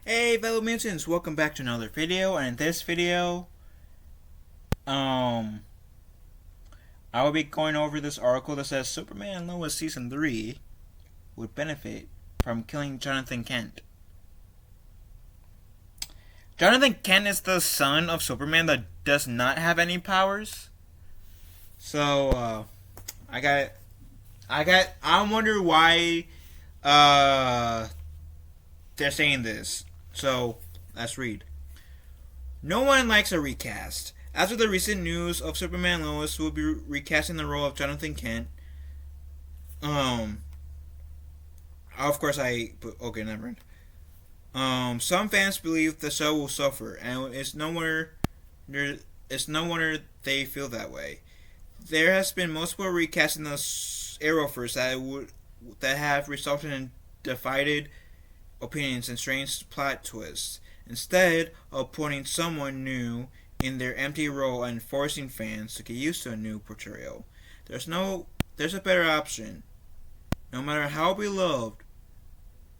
Hey fellow mutants, welcome back to another video, and in this video, I will be going over this article that says Superman and Lois Season 3 would benefit from killing Jonathan Kent. Jonathan Kent is the son of Superman that does not have any powers. So, I wonder why, they're saying this. So, let's read. No one likes a recast. After the recent news of Superman and Lois will be recasting the role of Jonathan Kent, of course okay, never mind. Some fans believe the show will suffer, and it's no wonder they feel that way. There has been multiple recasting the Arrowverse that have resulted in divided opinions and strange plot twists. Instead of putting someone new in their empty role and forcing fans to get used to a new portrayal, there's a better option. No matter how beloved,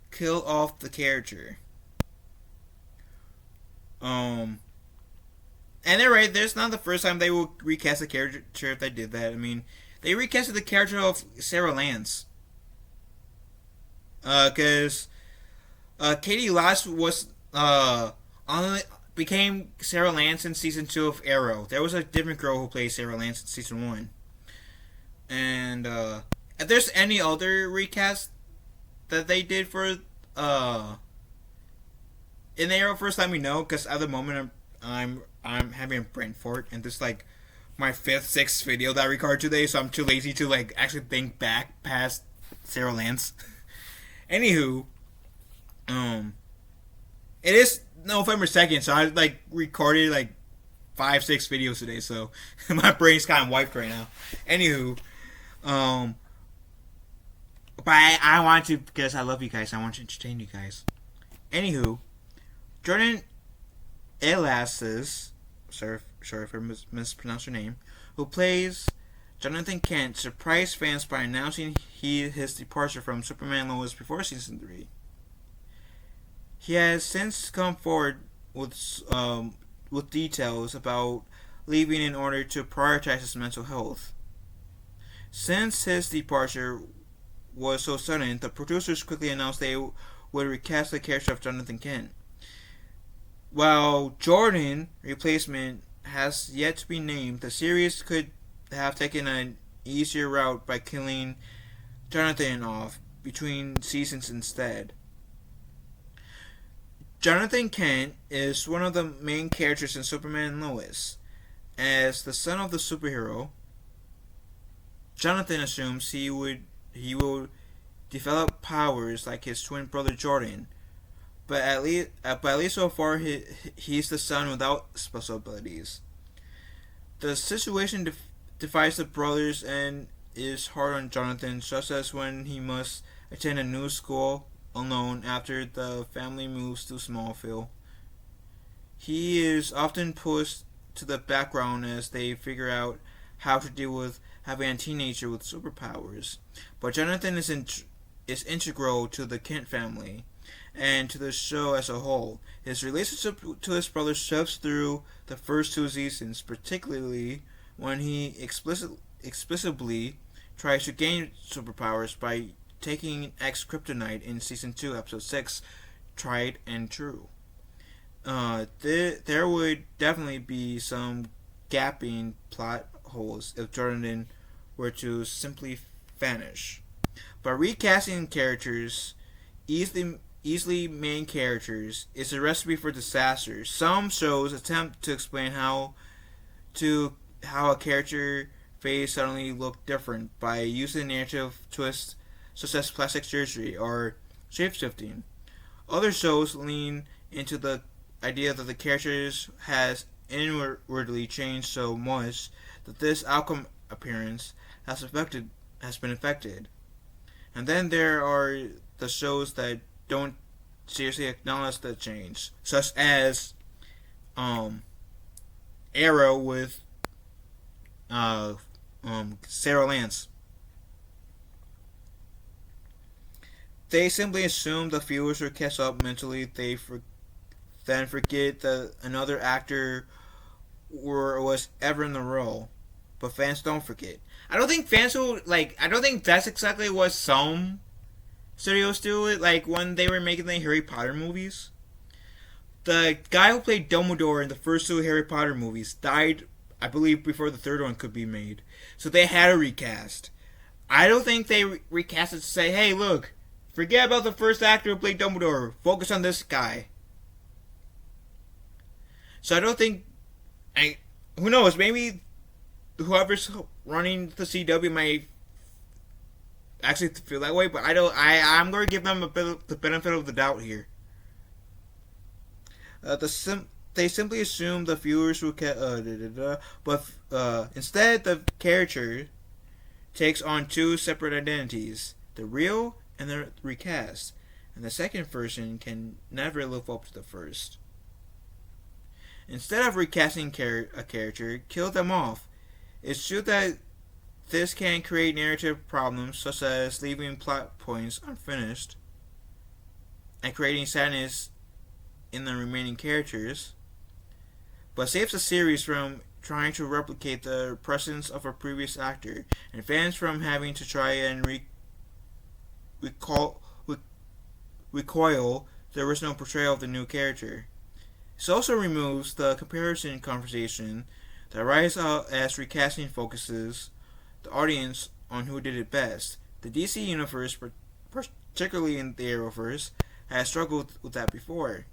kill off the character. And they're right. There's not the first time they will recast a character if they did that. I mean, they recasted the character of Sarah Lance. Because Katie Lost was became Sarah Lance in season 2 of Arrow. There was a different girl who played Sarah Lance in season 1. And if there's any other recast that they did for in Arrow, first let me know, because at the moment I'm having a brain fart, and this is like my 5th, 6th video that I record today, so I'm too lazy to like actually think back past Sarah Lance. Anywho, it is November 2nd, so I like recorded like 5, 6 videos today, so my brain's kind of wiped right now. Anywho, but I want to, because I love you guys, I want to entertain you guys. Anywho, Jordan Elasis, sorry if I mispronounced your name, who plays Jonathan Kent, surprised fans by announcing his departure from Superman Lois before season 3. He has since come forward with details about leaving in order to prioritize his mental health. Since his departure was so sudden, the producers quickly announced they would recast the character of Jonathan Kent. While Jordan replacement has yet to be named, the series could have taken an easier route by killing Jonathan off between seasons instead. Jonathan Kent is one of the main characters in Superman and Lois. As the son of the superhero, Jonathan assumes he will develop powers like his twin brother Jordan, but at least so far he's the son without special abilities. The situation divides the brothers and is hard on Jonathan, such as when he must attend a new school alone after the family moves to Smallville. He is often pushed to the background as they figure out how to deal with having a teenager with superpowers. But Jonathan is integral to the Kent family and to the show as a whole. His relationship to his brother shifts through the first 2 seasons, particularly when he explicitly tries to gain superpowers by taking X Kryptonite in season 2, episode 6, Tried and True. There would definitely be some gapping plot holes if Jordan were to simply vanish. But recasting characters, easily main characters, is a recipe for disaster. Some shows attempt to explain how a character face suddenly look different by using narrative twists such as plastic surgery or shapeshifting. Other shows lean into the idea that the characters has inwardly changed so much that this outcome appearance has been affected. And then there are the shows that don't seriously acknowledge the change, such as Arrow with Sarah Lance. They simply assume the viewers will catch up mentally. They then forget that another actor was ever in the role. But fans don't forget. I don't think fans will like. I don't think that's exactly what some studios do. It like when they were making the Harry Potter movies. The guy who played Dumbledore in the first two Harry Potter movies died, I believe, before the third one could be made. So they had a recast. I don't think they recast it to say, "Hey, look, forget about the first actor who played Dumbledore. Focus on this guy." So I don't think. Who knows? Maybe whoever's running the CW might actually feel that way, but I don't. I'm going to give them the benefit of the doubt here. They simply assume the viewers will but instead the character takes on two separate identities: the real and the recast, and the second version can never live up to the first. Instead of recasting a character, kill them off. It's true that this can create narrative problems, such as leaving plot points unfinished and creating sadness in the remaining characters, but saves the series from trying to replicate the presence of a previous actor, and fans from having to try and recoil the original portrayal of the new character. This also removes the comparison conversation that arises as recasting focuses the audience on who did it best. The DC universe, particularly in the Arrowverse, has struggled with that before.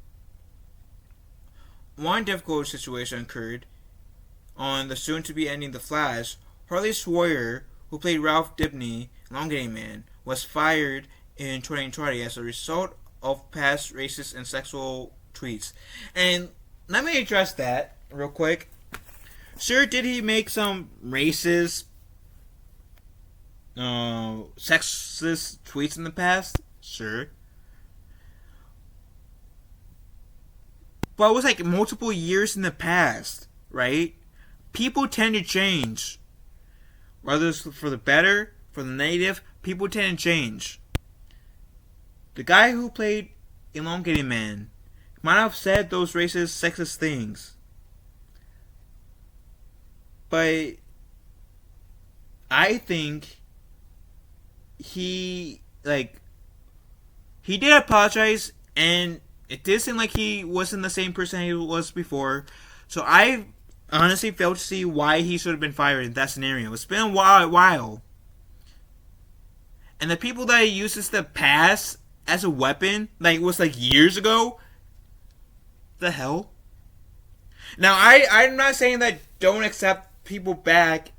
One difficult situation occurred on the soon-to-be ending The Flash. Harley Sawyer, who played Ralph Dibny in Long Game Man, was fired in 2020 as a result of past racist and sexual tweets. And let me address that real quick. Sure, did he make some racist, sexist tweets in the past? Sure. But it was like multiple years in the past, right? People tend to change. Whether it's for the better, for the negative, people tend to change. The guy who played Elongated Man might have said those racist, sexist things. But I think he did apologize, and it did seem like he wasn't the same person he was before. So I honestly failed to see why he should have been fired in that scenario. It's been a while. And the people that uses the past as a weapon, like, was like years ago. The hell? Now, I'm not saying that don't accept people back,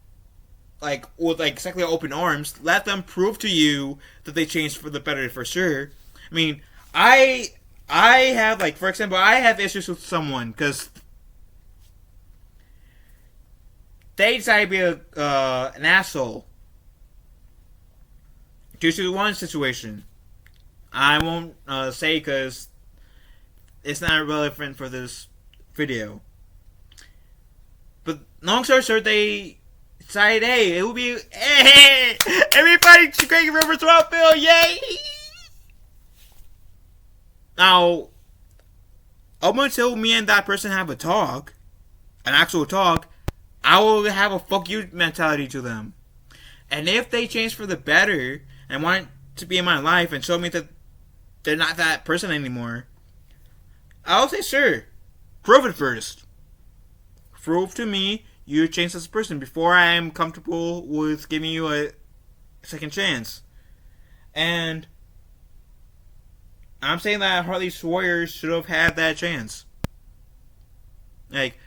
like, with, like, exactly open arms. Let them prove to you that they changed for the better for sure. I mean, I have, like, for example, I have issues with someone because they decided to be an asshole due to one situation. I won't say because it's not relevant for this video. But long story short, they decided, hey, it will be, hey, everybody should Craig Rivers Rockville, yay! Now, up until me and that person have a talk, an actual talk, I will have a fuck you mentality to them. And if they change for the better and want to be in my life and show me that they're not that person anymore, I'll say sure. Prove it first. Prove to me you changed as a person before I am comfortable with giving you a second chance. And I'm saying that Harley Sawyer should have had that chance. Like,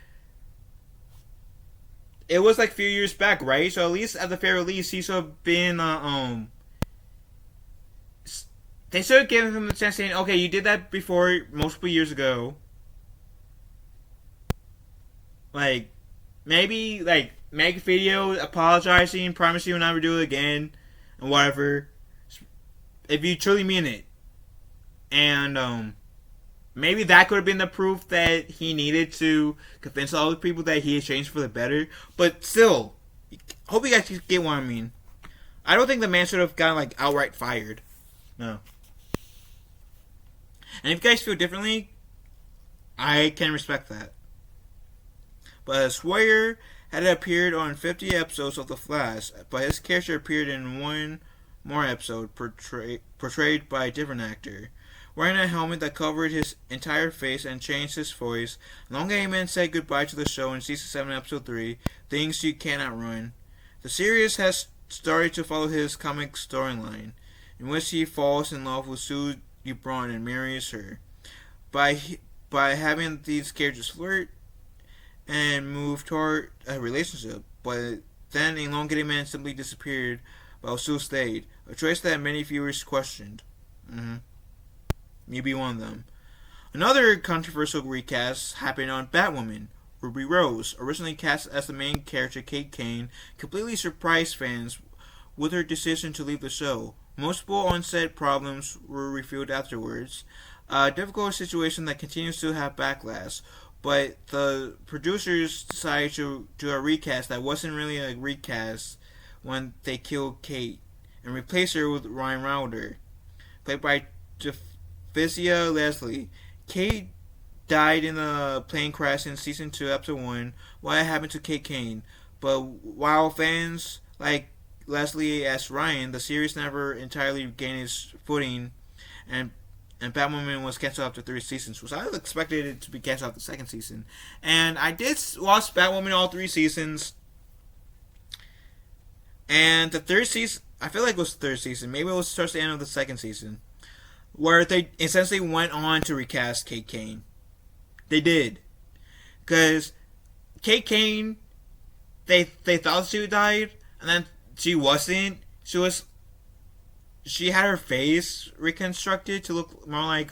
it was like a few years back, right? So at least at the very least, he should have been they should have given him the chance saying, okay, you did that before multiple years ago. Like, maybe, like, make a video apologizing, promise you'll never do it again, and whatever. If you truly mean it. And, maybe that could have been the proof that he needed to convince all the people that he had changed for the better. But still, hope you guys get what I mean. I don't think the man should have gotten, like, outright fired. No. And if you guys feel differently, I can respect that. But Sawyer had appeared on 50 episodes of The Flash, but his character appeared in one more episode portrayed by a different actor. Wearing a helmet that covered his entire face and changed his voice, Long Heyman said goodbye to the show in Season 7, Episode 3, Things You Cannot Run. The series has started to follow his comic storyline, in which he falls in love with Sue Braun and marries her. By, by having these characters flirt and move toward a relationship, but then Elongated Man simply disappeared while Sue stayed, a choice that many viewers questioned. Me be one of them. Another controversial recast happened on Batwoman. Ruby Rose, originally cast as the main character Kate Kane, completely surprised fans with her decision to leave the show. Multiple on-set problems were revealed afterwards, a difficult situation that continues to have backlash, but the producers decided to do a recast that wasn't really a recast when they killed Kate and replaced her with Ryan Wilder, played by Vizia Leslie. Kate died in a plane crash in Season 2, Episode 1, What Happened to Kate Kane, but while fans like Leslie as Ryan, the series never entirely gained its footing, and Batwoman was canceled after 3 seasons, which I expected it to be canceled after the second season. And I did watch Batwoman all 3 seasons, and the third season, I feel like it was the third season, maybe it was towards the end of the second season, where they essentially went on to recast Kate Kane. They did. Because Kate Kane, they thought she died, and then she wasn't. She had her face reconstructed to look more like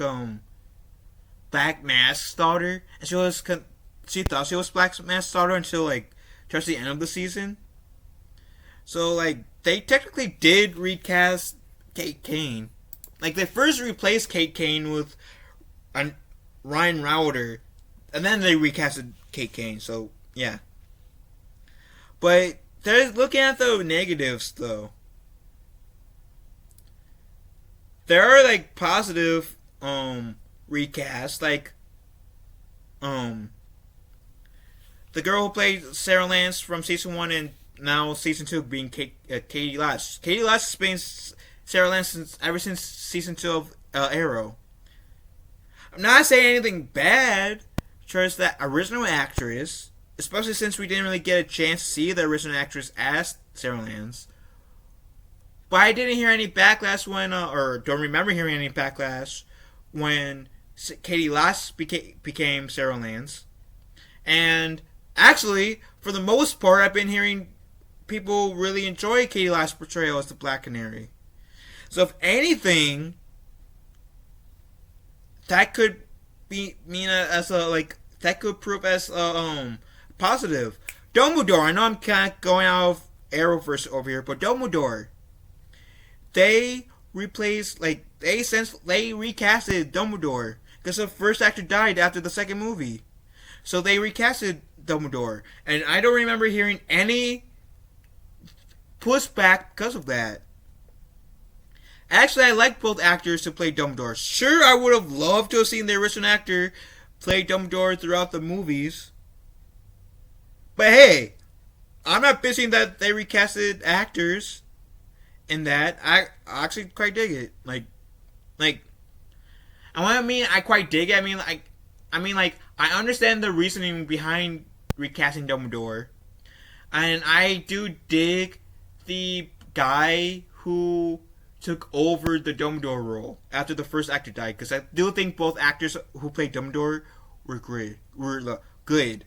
Black Mask's daughter, and she thought she was Black Mask's daughter until like towards the end of the season. So like they technically did recast Kate Kane. Like they first replaced Kate Kane with Ryan Wilder, and then they recasted Kate Kane. So yeah, but they're looking at the negatives though. There are like positive recasts, like the girl who played Sarah Lance from Season 1 and now Season 2 being Katie Lotz. Katie Lotz has been Sarah Lance ever since Season 2 of Arrow. I'm not saying anything bad towards that original actress, especially since we didn't really get a chance to see the original actress as Sarah Lance. But I didn't hear any backlash when, or don't remember hearing any backlash when Katie Lotz became Sarah Lance. And actually, for the most part, I've been hearing people really enjoy Katie Lotz's portrayal as the Black Canary. So if anything, that could mean as a like that could prove as positive. Dumbledore, I know I'm kind of going out of Arrowverse over here, but Dumbledore, they replaced they recasted Dumbledore because the first actor died after the second movie, so they recasted Dumbledore, and I don't remember hearing any pushback because of that. Actually, I like both actors who played Dumbledore. Sure, I would have loved to have seen the original actor play Dumbledore throughout the movies. But hey, I'm not bitching that they recasted actors in that. I actually quite dig it. And what I mean, I quite dig it. I mean, I understand the reasoning behind recasting Dumbledore. And I do dig the guy who took over the Dumbledore role after the first actor died, because I do think both actors who played Dumbledore were good.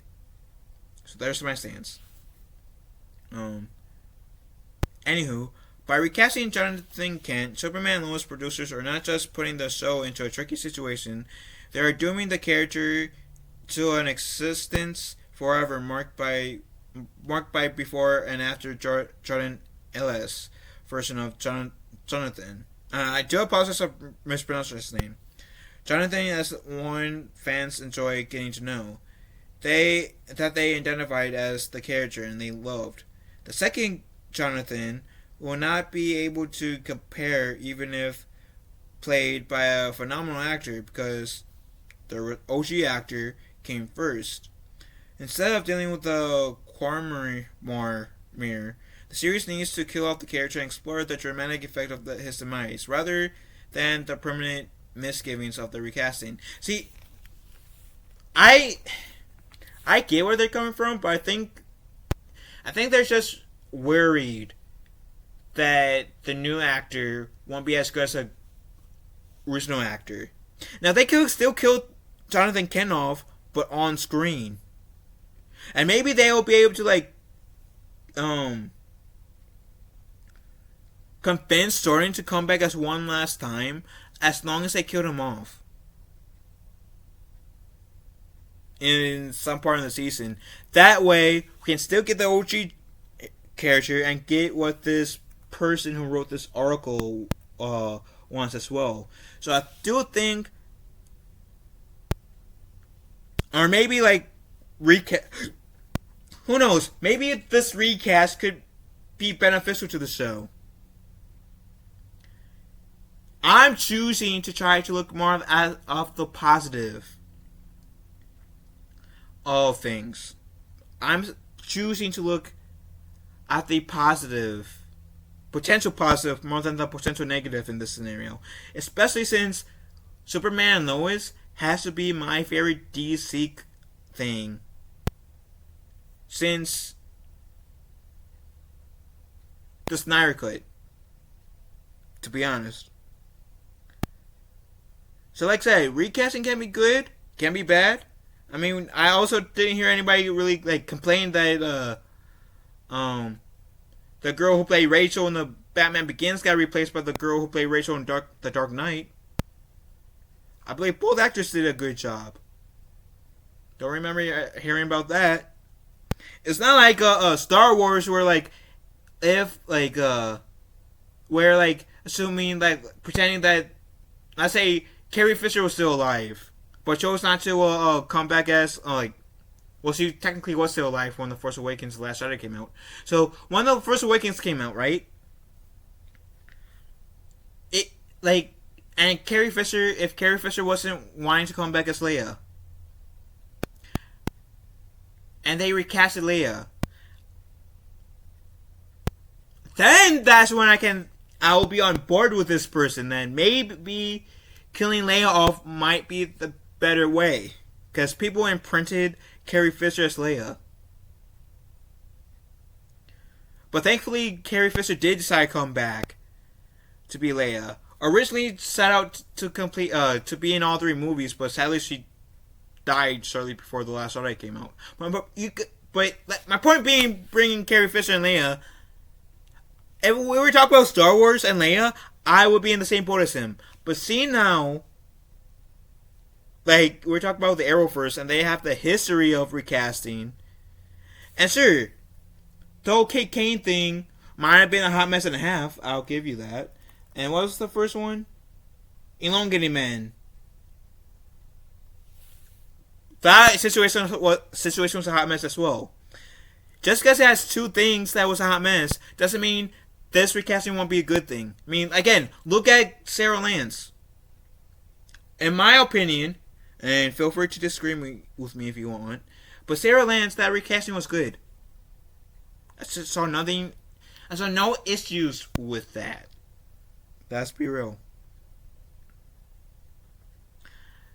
So there's my stance. Anywho, by recasting Jonathan Kent, Superman and Lois producers are not just putting the show into a tricky situation, they are dooming the character to an existence forever marked by before and after Jordan Ellis version of Jonathan. I do apologize for mispronouncing his name. Jonathan is one fans enjoy getting to know. They identified as the character and they loved. The second Jonathan will not be able to compare even if played by a phenomenal actor, because the OG actor, came first. Instead of dealing with the Quarmere, the series needs to kill off the character and explore the dramatic effect of his demise, rather than the permanent misgivings of the recasting. See, I I get where they're coming from, but I think they're just worried that the new actor won't be as good as the original actor. Now they could still kill Jonathan Kent off, but on screen, and maybe they'll be able to um convince Jordan to come back as one last time, as long as they killed him off in some part of the season. That way, we can still get the OG character and get what this person who wrote this article wants as well. So I do think, or maybe recast. Who knows? Maybe this recast could be beneficial to the show. I'm choosing to try to look more of the positive of things. I'm choosing to look at the positive, potential positive, more than the potential negative in this scenario. Especially since Superman and Lois has to be my favorite DC thing. Since the Snyder Cut. To be honest. So like I said, recasting can be good, can be bad. I mean, I also didn't hear anybody really complain that the girl who played Rachel in the Batman Begins got replaced by the girl who played Rachel in The Dark Knight. I believe both actors did a good job. Don't remember hearing about that. It's not like Star Wars where assuming pretending that, let's say Carrie Fisher was still alive, but chose not to come back as well, she technically was still alive when The Force Awakens: The Last Jedi came out. So when The Force Awakens came out, right? And Carrie Fisher, if Carrie Fisher wasn't wanting to come back as Leia, and they recasted Leia, then that's when I will be on board with this person. Then maybe killing Leia off might be the better way, because people imprinted Carrie Fisher as Leia. But thankfully, Carrie Fisher did decide to come back to be Leia. Originally set out to complete to be in all three movies, but sadly she died shortly before The Last Jedi came out. But my point being, bringing Carrie Fisher and Leia. If we were talking about Star Wars and Leia, I would be in the same boat as him. But see now, we're talking about the Arrowverse, and they have the history of recasting. And sure, the whole Kate Kane thing might have been a hot mess and a half. I'll give you that. And what was the first one? Elongated Man. That situation was a hot mess as well. Just because it has two things that was a hot mess doesn't mean this recasting won't be a good thing. I mean, again, look at Sarah Lance. In my opinion, and feel free to disagree with me if you want, but Sarah Lance, that recasting was good. I saw no issues with that. Let's be real.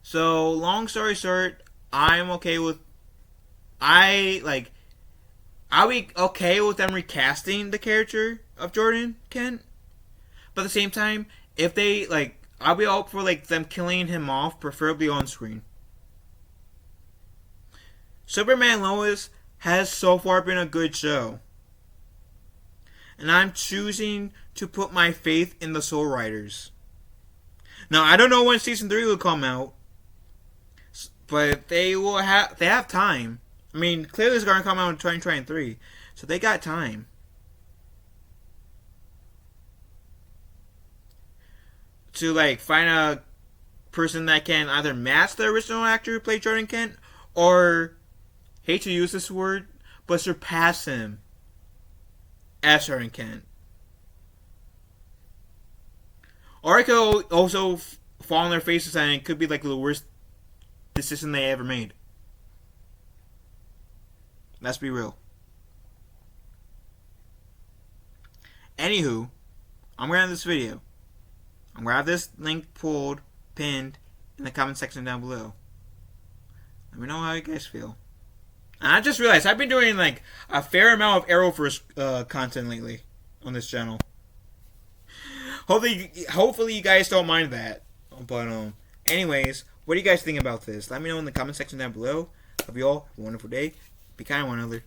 So, long story short, I'm okay with... I'll be okay with them recasting the character of Jordan Kent. But at the same time, if they, I'll be all for, them killing him off, preferably on screen. Superman Lois has so far been a good show. And I'm choosing to put my faith in the Soul Riders. Now, I don't know when Season 3 will come out, but they have time. I mean, clearly it's going to come out in 2023, so they got time. To, find a person that can either match the original actor who played Jordan Kent, or, hate to use this word, but surpass him as Jordan Kent. Or it could also fall on their faces and it could be the worst decision they ever made. Let's be real. Anywho, I'm gonna have this video. I'm gonna have this link pinned in the comment section down below. Let me know how you guys feel. And I just realized I've been doing like a fair amount of Arrowverse content lately on this channel. Hopefully you guys don't mind that. But anyways, what do you guys think about this? Let me know in the comment section down below. Hope you all have a wonderful day. Be kind to one another.